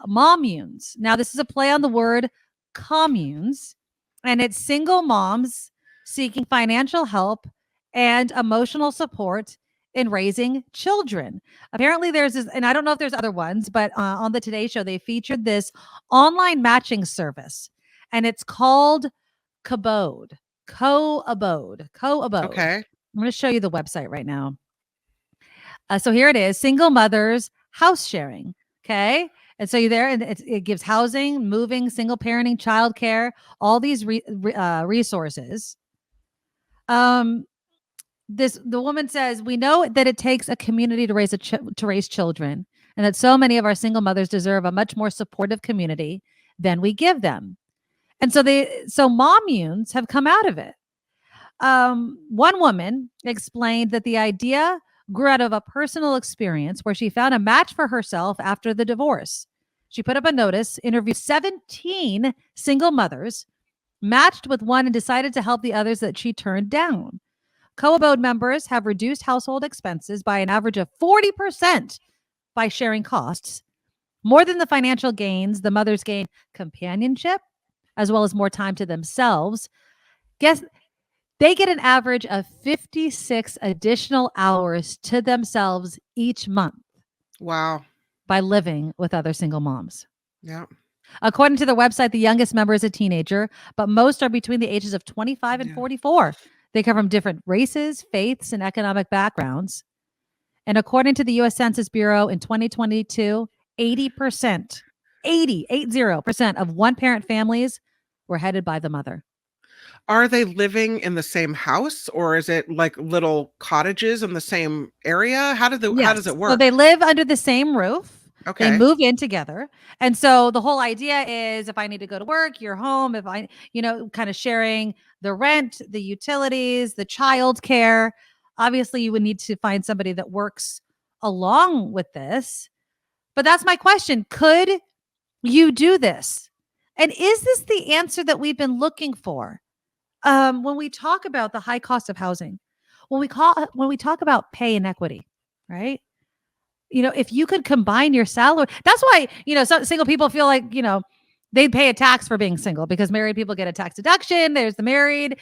mommunes. Now, this is a play on the word communes, and it's single moms seeking financial help and emotional support in raising children. Apparently, there's this, and I don't know if there's other ones, but on the Today Show, they featured this online matching service, and it's called Cabode. Co-abode. Okay. I'm going to show you the website right now. So here it is, single mothers house sharing. Okay. And so you're there, and it gives housing, moving, single parenting, childcare, all these resources. Um, the woman says, we know that it takes a community to raise children, and that so many of our single mothers deserve a much more supportive community than we give them. And so mommunes have come out of it. One woman explained that the idea grew out of a personal experience where she found a match for herself after the divorce. She put up a notice, interviewed 17 single mothers, matched with one, and decided to help the others that she turned down. Co-abode members have reduced household expenses by an average of 40% by sharing costs. More than the financial gains, the mothers gain companionship as well as more time to themselves. Guess they get an average of 56 additional hours to themselves each month Wow. by living with other single moms. Yeah. According to the website, the youngest member is a teenager, but most are between the ages of 25 and 44. They come from different races, faiths, and economic backgrounds. And according to the U.S. Census Bureau in 2022, 80% of one-parent families were headed by the mother. Are they living in the same house, or is it like little cottages in the same area? How does Yes. it So work? they live under the same roof. They Okay. move in together. And so the whole idea is, if I need to go to work, you're home. If I, kind of sharing the rent, the utilities, the child care. Obviously, you would need to find somebody that works along with this. But that's my question. Could you do this? And is this the answer that we've been looking for? When we talk about the high cost of housing, when we talk about pay inequity, right? If you could combine your salary, that's why, some single people feel like, they pay a tax for being single, because married people get a tax deduction. There's the married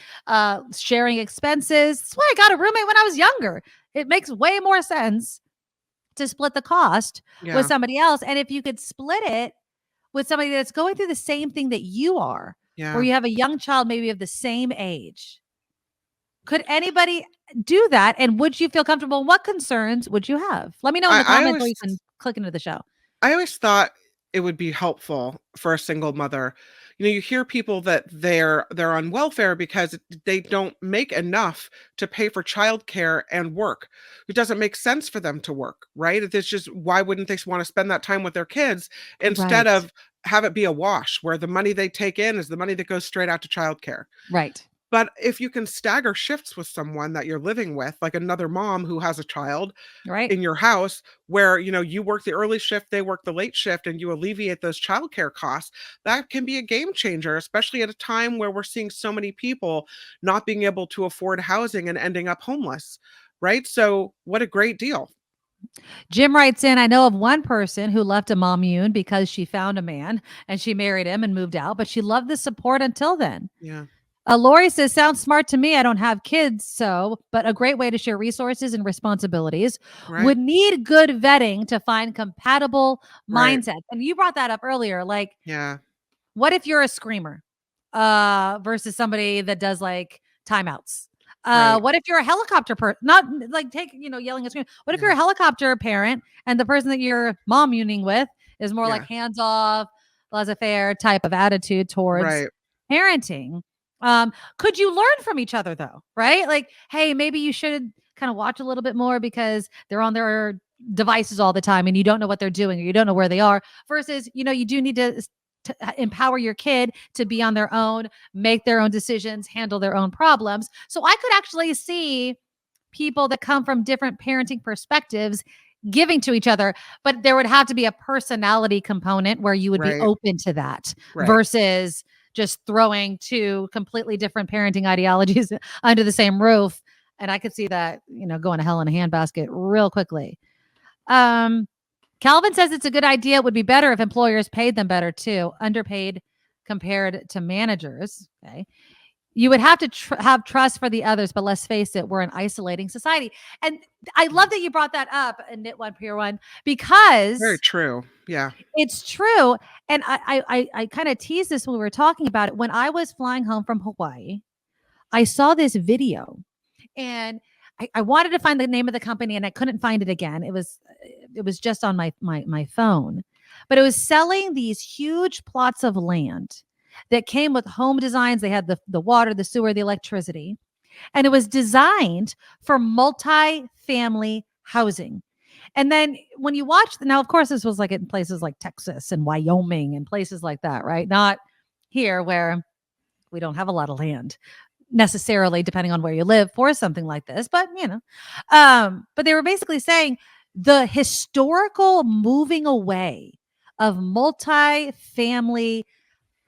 sharing expenses. That's why I got a roommate when I was younger. It makes way more sense to split the cost with Yeah. somebody else. And if you could split it with somebody that's going through the same thing that you are, where Yeah. you have a young child, maybe of the same age, could anybody do that? And would you feel comfortable? What concerns would you have? Let me know in the I comments, or always you can click into the show. I always thought it would be helpful for a single mother. You hear people that they're on welfare because they don't make enough to pay for childcare and work. It doesn't make sense for them to work, right? It's just, why wouldn't they want to spend that time with their kids instead Right. of have it be a wash where the money they take in is the money that goes straight out to childcare? Right. But if you can stagger shifts with someone that you're living with, like another mom who has a child Right. in your house, where you work the early shift, they work the late shift, and you alleviate those childcare costs, that can be a game changer, especially at a time where we're seeing so many people not being able to afford housing and ending up homeless, right? So what a great deal. Jim writes in, I know of one person who left a mommune because she found a man and she married him and moved out, but she loved the support until then. Yeah. Lori says, sounds smart to me. I don't have kids, but a great way to share resources and responsibilities. Right. Would need good vetting to find compatible Right. mindsets. And you brought that up earlier. Like, Yeah. what if you're a screamer versus somebody that does like timeouts? Right. What if you're a helicopter not like yelling and screaming. What if you're Yeah. a helicopter parent and the person that you're mommuning with is more like Yeah. hands off, laissez-faire type of attitude towards Right. parenting? Could you learn from each other though? Right? Like, hey, maybe you should kind of watch a little bit more because they're on their devices all the time and you don't know what they're doing or you don't know where they are, versus, you do need to empower your kid to be on their own, make their own decisions, handle their own problems. So I could actually see people that come from different parenting perspectives giving to each other, but there would have to be a personality component where you would be Right. open to that Right. versus just throwing two completely different parenting ideologies under the same roof. And I could see that, going to hell in a handbasket real quickly. Calvin says it's a good idea. It would be better if employers paid them better too, underpaid compared to managers. Okay. You would have to have trust for the others, but let's face it, we're an isolating society. And I love that you brought that up, Knit One, Peer One, Very because true. Yeah. it's true. And I kind of teased this when we were talking about it. When I was flying home from Hawaii, I saw this video, and I wanted to find the name of the company and I couldn't find it again. It was just on my phone. But it was selling these huge plots of land that came with home designs. They had the water, the sewer, the electricity, and it was designed for multi-family housing. And then when you watch, now of course this was like in places like Texas and Wyoming and places like that, right? Not here where we don't have a lot of land necessarily, depending on where you live, for something like this, but but they were basically saying the historical moving away of multi-family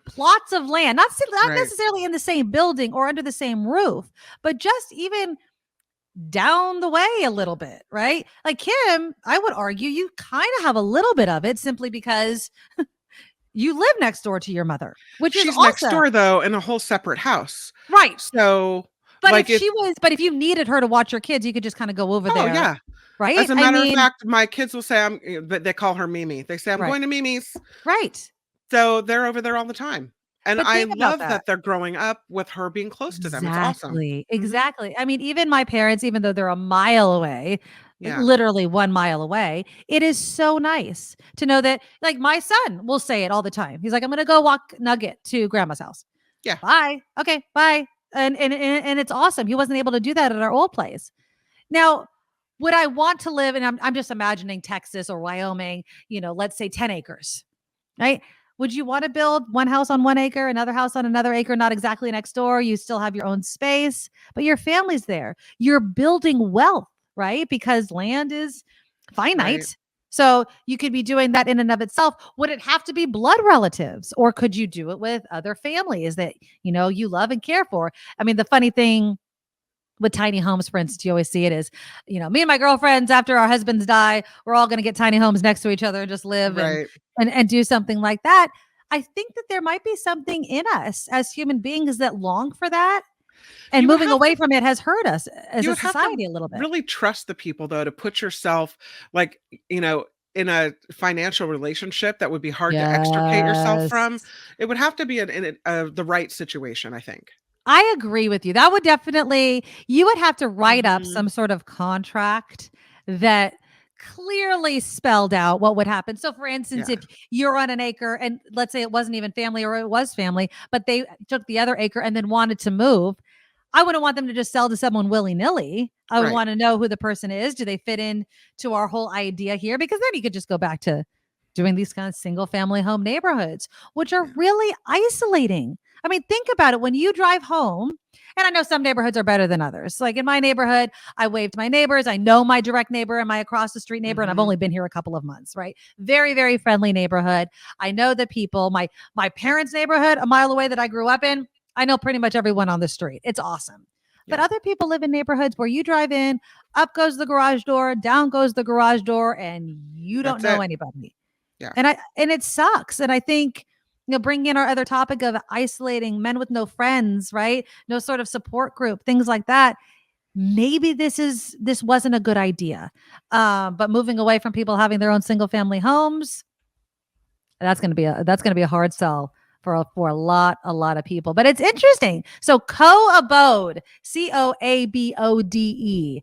plots of land, not Right. necessarily in the same building or under the same roof, but just even down the way a little bit, right? Like Kim, I would argue you kind of have a little bit of it simply because you live next door to your mother, which is She's next awesome. door though in a whole separate house. Right. So But if like it she was, but if you needed her to watch your kids, you could just kind of go over oh there, yeah. right? As a I matter of mean, fact, my kids will say they call her Mimi. They say I'm right, going to Mimi's. right. So they're over there all the time. And But I think about love that. that they're growing up with her being close to them. It's awesome. Exactly, Mhm. exactly. I mean, even my parents, even though they're a mile away, like Yeah. literally 1 mile away, it is so nice to know that, like, my son will say it all the time. He's like, I'm going to go walk Nugget to grandma's house. Yeah. Bye. Okay. Bye. And it's awesome. He wasn't able to do that at our old place. Now, would I want to live, and I'm just imagining Texas or Wyoming, let's say 10 acres, right? Would you want to build one house on 1 acre, another house on another acre, not exactly next door? You still have your own space, but your family's there. You're building wealth, right? Because land is Right. finite. So you could be doing that in and of itself. Would it have to be blood relatives, or could you do it with other families that you love and care for? I mean, the funny thing with tiny homes, for instance, you always see it is, me and my girlfriends, after our husbands die, we're all going to get tiny homes next to each other and just live and, Right. and, and do something like that. I think that there might be something in us as human beings that long for that. And You would moving have away to from it has hurt us as you a would have to society a little bit. really trust the people though to put yourself like, in a financial relationship that would be hard to extricate yourself Yes. from. It would have to be in the right situation, I think. I agree with you. That would definitely, you would have to write up Mhm. some sort of contract that clearly spelled out what would happen. So, for instance, Yeah. if you're on an acre and let's say it wasn't even family or it was family, but they took the other acre and then wanted to move, I wouldn't want them to just sell to someone willy nilly. I would Right. want to know who the person is. Do they fit in to our whole idea here? Because then you could just go back to doing these kind of single family home neighborhoods, which are Yeah. really isolating. I mean, think about it when you drive home. And I know some neighborhoods are better than others. Like in my neighborhood, I waved my neighbors. I know my direct neighbor and my across the street neighbor, and I've Mhm. only been here a couple of months, right? Very, very friendly neighborhood. I know the people. My parents' neighborhood, a mile away that I grew up in, I know pretty much everyone on the street. It's awesome. But Yeah. other people live in neighborhoods where you drive in, up goes the garage door, down goes the garage door, and you don't That's know it. anybody. Yeah. And it sucks. And I think, bringing in our other topic of isolating men with no friends, right? No sort of support group, things like that. Maybe this wasn't a good idea. But moving away from people having their own single family homes, that's gonna be a hard sell for a lot of people. But it's interesting. So coabode, COABODE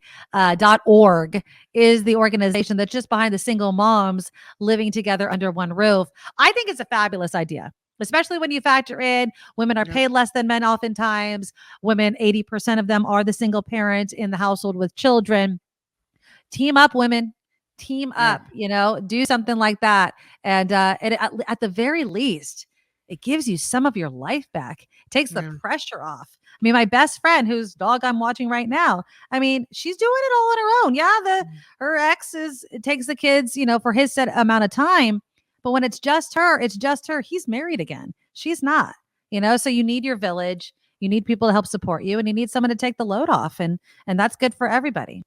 .org is the organization that's just behind the single moms living together under one roof. I think it's a fabulous idea. Especially when you factor in women are Yep. paid less than men oftentimes. Women, 80% of them are the single parent in the household with children. Team up, women. Team Yeah. up, do something like that. And at the very least, it gives you some of your life back. It takes the Yeah. pressure off. I mean, my best friend, whose dog I'm watching right now, I mean, she's doing it all on her own. Yeah, Mm. her ex it takes the kids, for his set amount of time. But when it's just her, it's just her. He's married again. She's not, so you need your village. You need people to help support you, and you need someone to take the load off. And that's good for everybody.